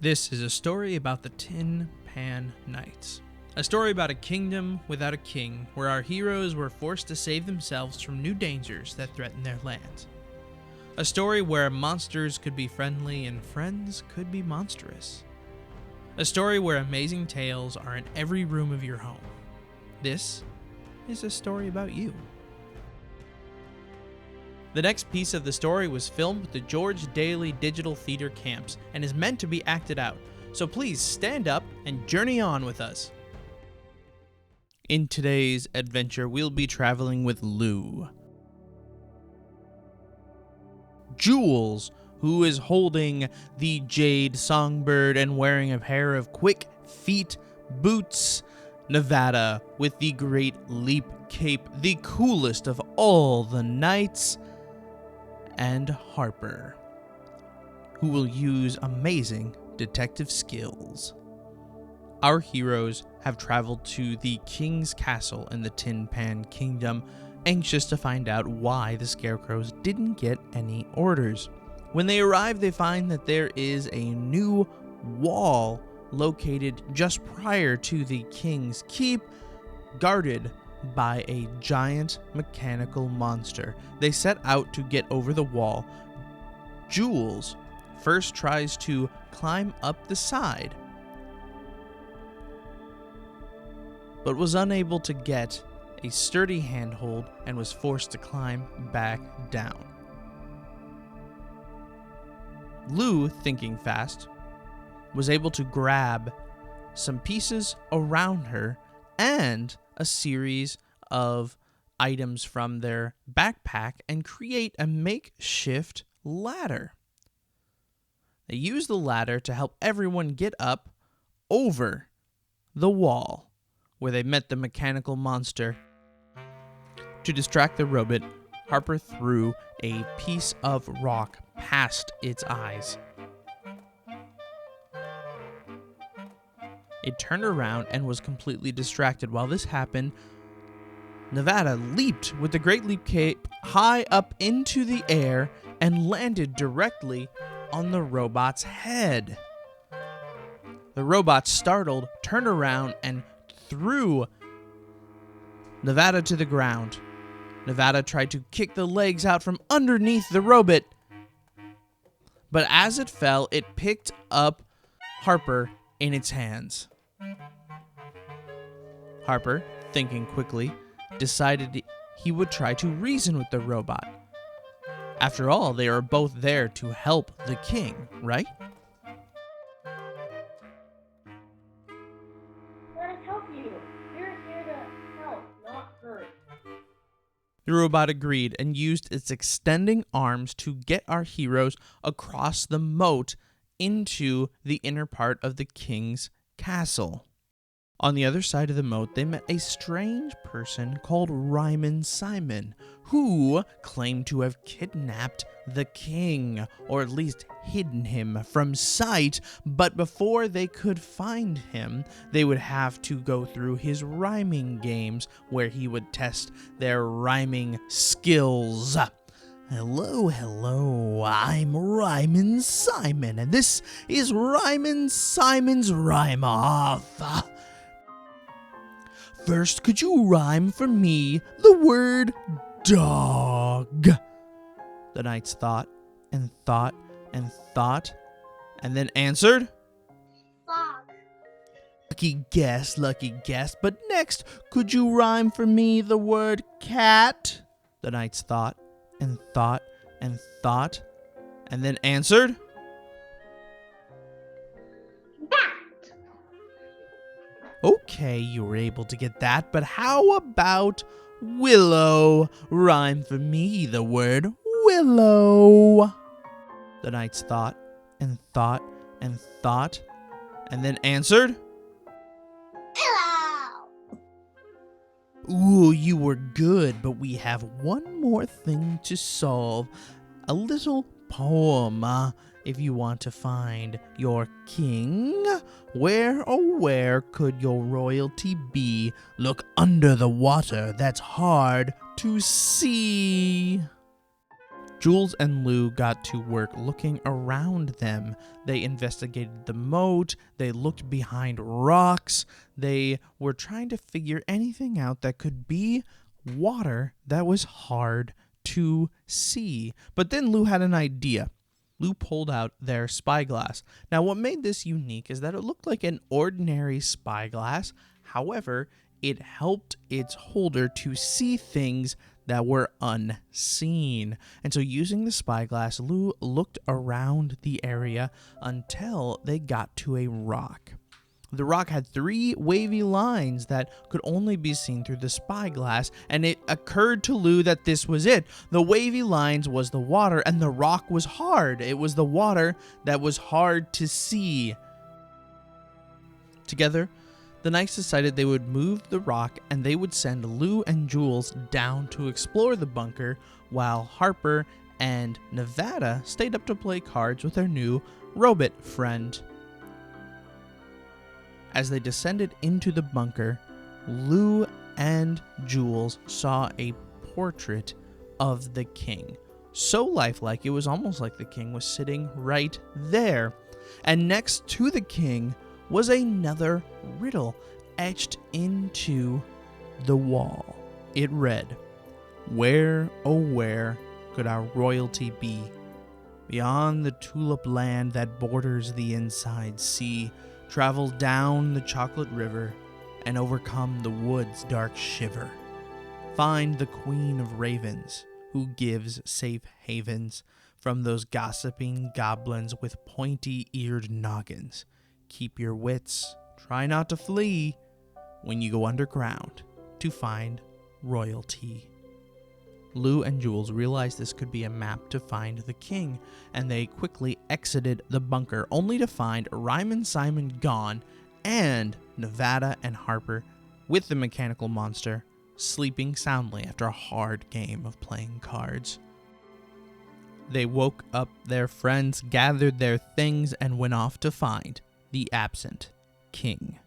This is a story about the Tin Pan Knights. A story about a kingdom without a king, where our heroes were forced to save themselves from new dangers that threatened their land. A story where monsters could be friendly and friends could be monstrous. A story where amazing tales are in every room of your home. This is a story about you. The next piece of the story was filmed with the George Daly Digital Theater Camps and is meant to be acted out, so please stand up and journey on with us. In today's adventure, we'll be traveling with Lou. Jules, who is holding the Jade Songbird and wearing a pair of quick feet boots. Nevada, with the Great Leap Cape, the coolest of all the knights. And Harper, who will use amazing detective skills. Our heroes have traveled to the King's Castle in the Tin Pan Kingdom, anxious to find out why the Scarecrows didn't get any orders. When they arrive, they find that there is a new wall located just prior to the King's Keep, guarded by a giant mechanical monster. They set out to get over the wall. Jules first tries to climb up the side, but was unable to get a sturdy handhold and was forced to climb back down. Lou, thinking fast, was able to grab some pieces around her and a series of items from their backpack and create a makeshift ladder. They use the ladder to help everyone get up over the wall where they met the mechanical monster. To distract the robot, Harper threw a piece of rock past its eyes. It turned around and was completely distracted. While this happened, Nevada leaped with the Great Leap Cape high up into the air and landed directly on the robot's head. The robot, startled, turned around and threw Nevada to the ground. Nevada tried to kick the legs out from underneath the robot, but as it fell, it picked up Harper in its hands. Harper, thinking quickly, decided he would try to reason with the robot. After all, they are both there to help the king, right? Let us help you. We're here to help, not hurt. The robot agreed and used its extending arms to get our heroes across the moat into the inner part of the king's castle. On the other side of the moat, they met a strange person called Ryman Simon, who claimed to have kidnapped the king, or at least hidden him from sight. But before they could find him, they would have to go through his rhyming games, where he would test their rhyming skills. Hello, I'm Ryman Simon, and this is Ryman Simon's Rhyme Off. First, could you rhyme for me the word dog? The knights thought and thought and thought, and then answered, Fox. Lucky guess, but next, could you rhyme for me the word cat? The knights thought and thought and thought, and then answered, Bat. Okay, you were able to get that, but how about willow? Rhyme for me the word willow. The knights thought and thought and thought, and then answered, Pillow. Ooh, you were good, but we have one more thing to solve. A little poem. If you want to find your king, where, oh where could your royalty be? Look under the water, that's hard to see. Jules and Lou got to work looking around them. They investigated the moat, they looked behind rocks, they were trying to figure anything out that could be water that was hard to see. But then Lou had an idea. Lou pulled out their spyglass. Now, what made this unique is that it looked like an ordinary spyglass. However, it helped its holder to see things that were unseen. And so using the spyglass, Lou looked around the area until they got to a rock. The rock had 3 wavy lines that could only be seen through the spyglass, and it occurred to Lou that this was it. The wavy lines was the water, and the rock was hard. It was the water that was hard to see. Together, the Knights decided they would move the rock and they would send Lou and Jules down to explore the bunker, while Harper and Nevada stayed up to play cards with their new robot friend. As they descended into the bunker, Lou and Jules saw a portrait of the king. So lifelike, it was almost like the king was sitting right there. And next to the king was another riddle etched into the wall. It read, "Where, oh where could our royalty be? Beyond the tulip land that borders the inside sea, travel down the chocolate river and overcome the wood's dark shiver. Find the queen of ravens who gives safe havens from those gossiping goblins with pointy-eared noggins. Keep your wits, try not to flee when you go underground to find royalty." Lou and Jules realized this could be a map to find the king, and they quickly exited the bunker, only to find Ryman Simon gone and Nevada and Harper with the mechanical monster sleeping soundly after a hard game of playing cards. They woke up their friends, gathered their things, and went off to find the absent king.